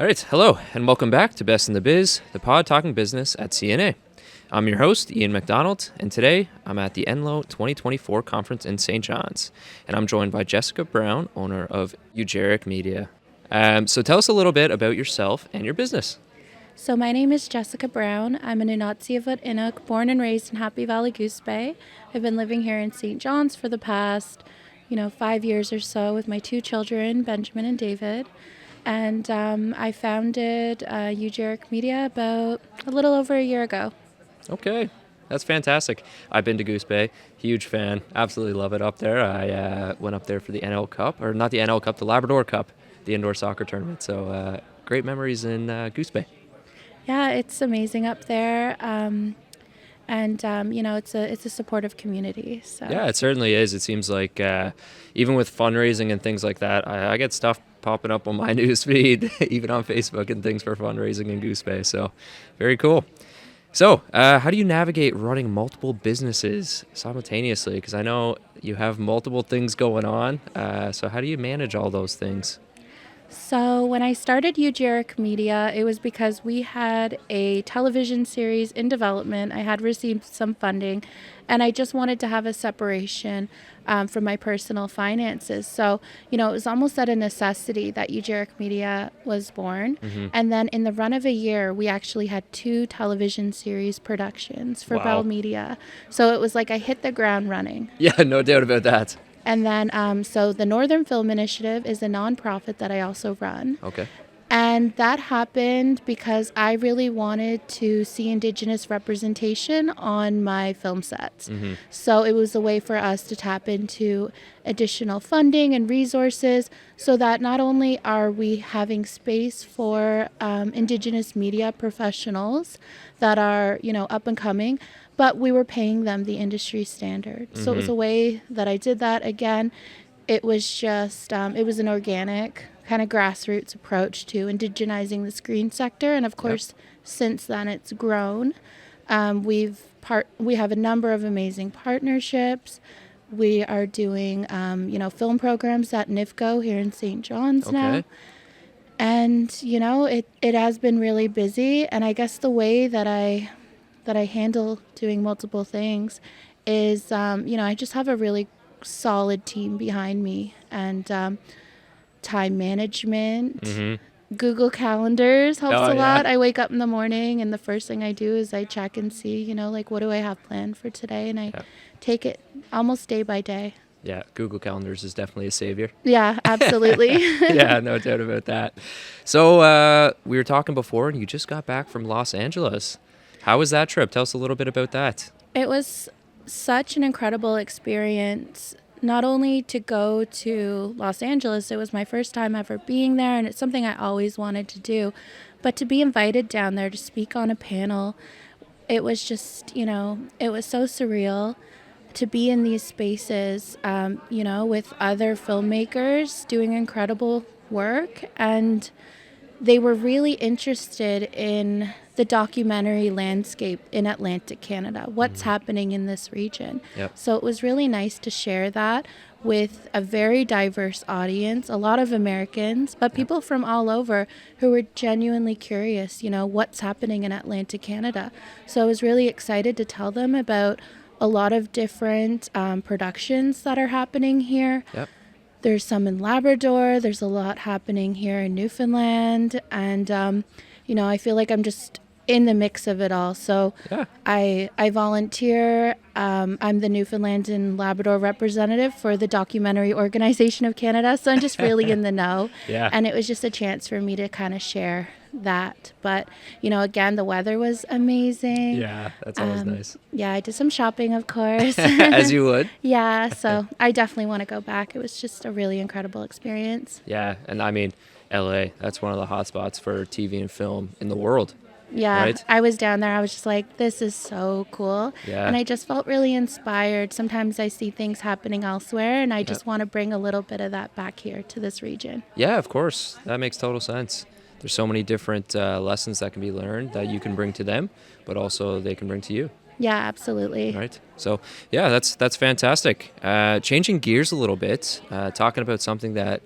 All right, hello, and welcome back to Best in the Biz, the pod talking business at CNA. I'm your host, Ian McDonald, and today I'm at the NLOWE 2024 conference in St. John's, and I'm joined by Jessica Brown, owner of Ujarak Media. So tell us a little bit about yourself and your business. So my name is Jessica Brown. I'm an Inuk, born and raised in Happy Valley-Goose Bay. I've been living here in St. John's for the past, 5 years or so with my two children, Benjamin and David. And I founded Ujarak Media about a little over a year ago. Okay, that's fantastic. I've been to Goose Bay, huge fan, absolutely love it up there. I went up there for the NL Cup, or not the NL Cup, the Labrador Cup, the indoor soccer tournament. So great memories in Goose Bay. Yeah, it's amazing up there. It's a supportive community. So. Yeah, it certainly is. It seems like even with fundraising and things like that, I get stuff popping up on my news feed, even on Facebook and things for fundraising in Goose Bay. So very cool. So how do you navigate running multiple businesses simultaneously? Because I know you have multiple things going on. So how do you manage all those things? So when I started Ujarak Media, it was because we had a television series in development. I had received some funding, and I just wanted to have a separation from my personal finances. So, it was almost at a necessity that Ujarak Media was born. Mm-hmm. And then in the run of a year, we actually had 2 television series productions for Bell Media. So it was like I hit the ground running. Yeah, no doubt about that. And then, so the Northern Film Initiative is a nonprofit that I also run. Okay. And that happened because I really wanted to see Indigenous representation on my film sets. Mm-hmm. So it was a way for us to tap into additional funding and resources so that not only are we having space for Indigenous media professionals that are, up and coming, but we were paying them the industry standard. Mm-hmm. So it was a way that I did that. Again, it was just, it was an organic kind of grassroots approach to indigenizing the screen sector. And of course, since then it's grown. We have a number of amazing partnerships. We are doing, film programs at NIFCO here in St. John's now. And, it has been really busy. And I guess the way that I handle doing multiple things is, I just have a really solid team behind me, and time management, mm-hmm. Google Calendars helps a lot. I wake up in the morning and the first thing I do is I check and see, what do I have planned for today, and I take it almost day by day. Yeah, Google Calendars is definitely a savior. Yeah, absolutely. Yeah, no doubt about that. So we were talking before, and you just got back from Los Angeles. How was that trip? Tell us a little bit about that. It was such an incredible experience, not only to go to Los Angeles. It was my first time ever being there, and it's something I always wanted to do, but to be invited down there to speak on a panel, it was just, it was so surreal to be in these spaces, with other filmmakers doing incredible work, and they were really interested in the documentary landscape in Atlantic Canada, what's happening in this region. Yep. So it was really nice to share that with a very diverse audience, a lot of Americans, but people from all over who were genuinely curious, what's happening in Atlantic Canada. So I was really excited to tell them about a lot of different productions that are happening here. Yep. There's some in Labrador. There's a lot happening here in Newfoundland. And, I feel like I'm just in the mix of it all. So I volunteer. I'm the Newfoundland and Labrador representative for the Documentary Organization of Canada. So I'm just really in the know. Yeah. And it was just a chance for me to kind of share that. But, again, the weather was amazing. Yeah, that's always nice. Yeah, I did some shopping, of course. As you would. Yeah, so I definitely want to go back. It was just a really incredible experience. Yeah, and I mean, LA, that's one of the hotspots for TV and film in the world. Yeah, right? I was down there. I was just like, this is so cool. Yeah. And I just felt really inspired. Sometimes I see things happening elsewhere, and I just want to bring a little bit of that back here to this region. Yeah, of course. That makes total sense. There's so many different lessons that can be learned that you can bring to them, but also they can bring to you. Yeah, absolutely. Right. So, yeah, that's fantastic. Changing gears a little bit, talking about something that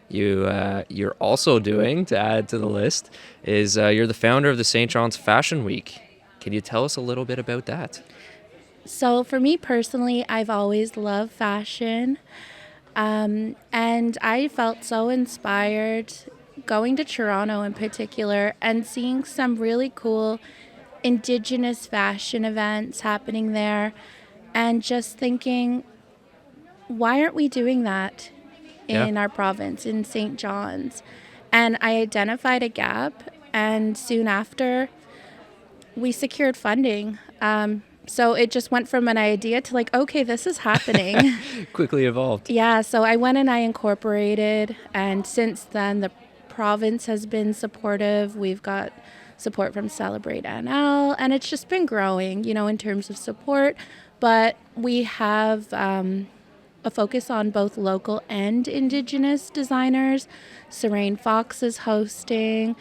you're also doing, to add to the list, is you're the founder of the St. John's Fashion Week. Can you tell us a little bit about that? So for me personally, I've always loved fashion. And I felt so inspired going to Toronto in particular and seeing some really cool Indigenous fashion events happening there, and just thinking, why aren't we doing that Yeah. in our province, in St. John's? And I identified a gap, and soon after, we secured funding. So it just went from an idea to like, okay, this is happening. Quickly evolved. Yeah, so I went and I incorporated, and since then the province has been supportive. We've got support from Celebrate NL, and it's just been growing, in terms of support. But we have a focus on both local and Indigenous designers. Serene Fox is hosting.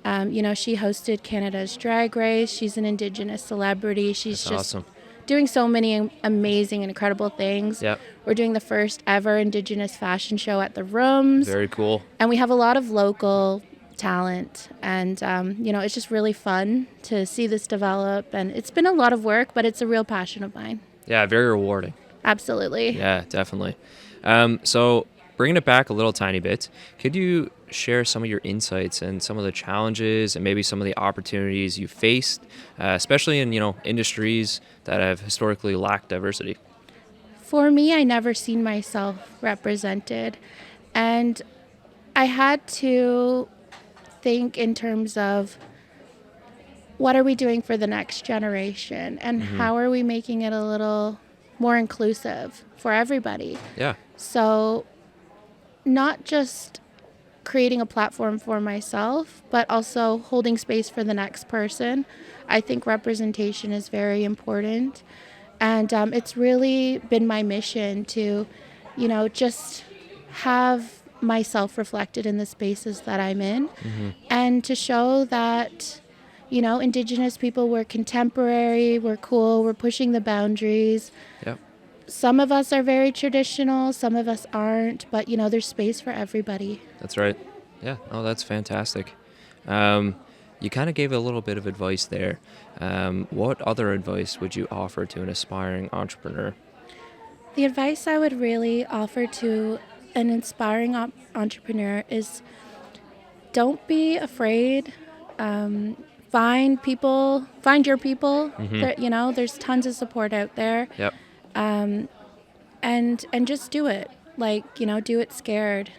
She hosted Canada's Drag Race. She's an Indigenous celebrity. She's That's just awesome. doing so many amazing and incredible things. Yep. We're doing the first ever Indigenous fashion show at the Rooms. Very cool. And we have a lot of local talent. And, it's just really fun to see this develop. And it's been a lot of work, but it's a real passion of mine. Yeah, very rewarding. Absolutely. Yeah, definitely. So bringing it back a little tiny bit, could you share some of your insights and some of the challenges and maybe some of the opportunities you faced, especially in, industries that have historically lacked diversity? For me, I never seen myself represented. And I had to think in terms of, what are we doing for the next generation? And how are we making it a little more inclusive for everybody? Yeah. So not just creating a platform for myself, but also holding space for the next person. I think representation is very important. And it's really been my mission to, just have myself reflected in the spaces that I'm in, and to show that, Indigenous people, we're contemporary, we're cool, we're pushing the boundaries. Yep. Some of us are very traditional, some of us aren't, but, there's space for everybody. That's right. Yeah. Oh, that's fantastic. You kind of gave a little bit of advice there. What other advice would you offer to an aspiring entrepreneur? The advice I would really offer to an inspiring entrepreneur is, don't be afraid. Find your people. There's tons of support out there. Yep. And just do it. Do it scared.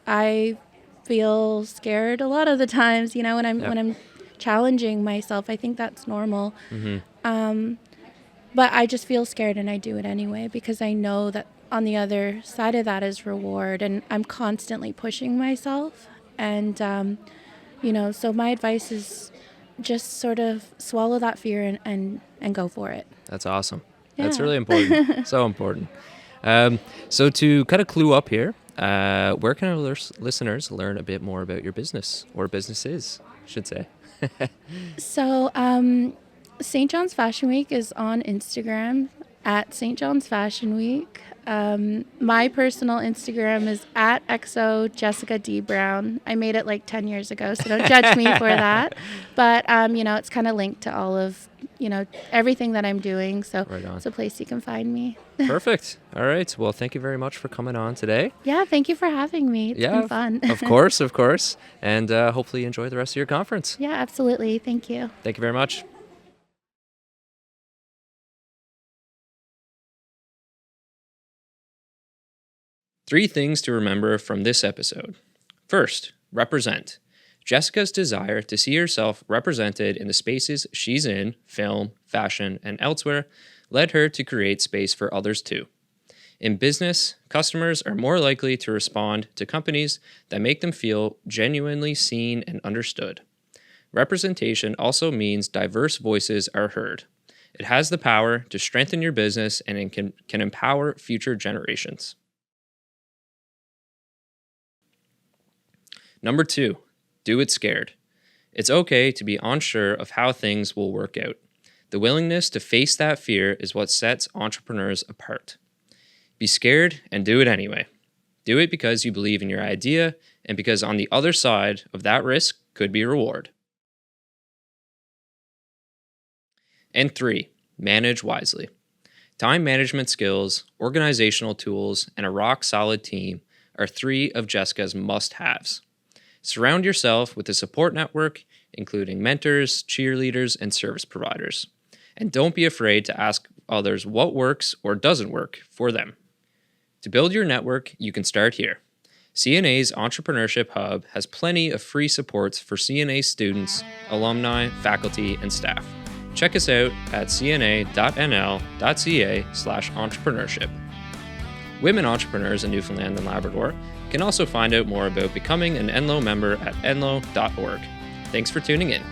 I feel scared a lot of the times, when I'm challenging myself. I think that's normal. But I just feel scared, and I do it anyway, because I know that on the other side of that is reward, and I'm constantly pushing myself. And, so my advice is just sort of swallow that fear and go for it. That's awesome. Yeah. That's really important. So important. So to kind of clue up here, where can our listeners learn a bit more about your business, or businesses, I should say? So St. John's Fashion Week is on Instagram at St. John's Fashion Week. My personal Instagram is at XO Jessica D. Brown. I made it like 10 years ago, so don't judge me for that. But, it's kind of linked to all of, everything that I'm doing. So Right on. it's a place you can find me. Perfect. All right. Well, thank you very much for coming on today. Yeah, thank you for having me. It's been fun. Of course. And hopefully you enjoy the rest of your conference. Yeah, absolutely. Thank you. Thank you very much. Three things to remember from this episode. First, represent. Jessica's desire to see herself represented in the spaces she's in, film, fashion, and elsewhere, led her to create space for others too. In business, customers are more likely to respond to companies that make them feel genuinely seen and understood. Representation also means diverse voices are heard. It has the power to strengthen your business, and it can empower future generations. Number 2, do it scared. It's okay to be unsure of how things will work out. The willingness to face that fear is what sets entrepreneurs apart. Be scared and do it anyway. Do it because you believe in your idea and because on the other side of that risk could be reward. And 3, manage wisely. Time management skills, organizational tools, and a rock-solid team are 3 of Jessica's must-haves. Surround yourself with a support network, including mentors, cheerleaders, and service providers. And don't be afraid to ask others what works or doesn't work for them. To build your network, you can start here. CNA's Entrepreneurship Hub has plenty of free supports for CNA students, alumni, faculty, and staff. Check us out at cna.nl.ca/entrepreneurship. Women entrepreneurs in Newfoundland and Labrador can also find out more about becoming an NLOWE member at nlowe.org. Thanks for tuning in.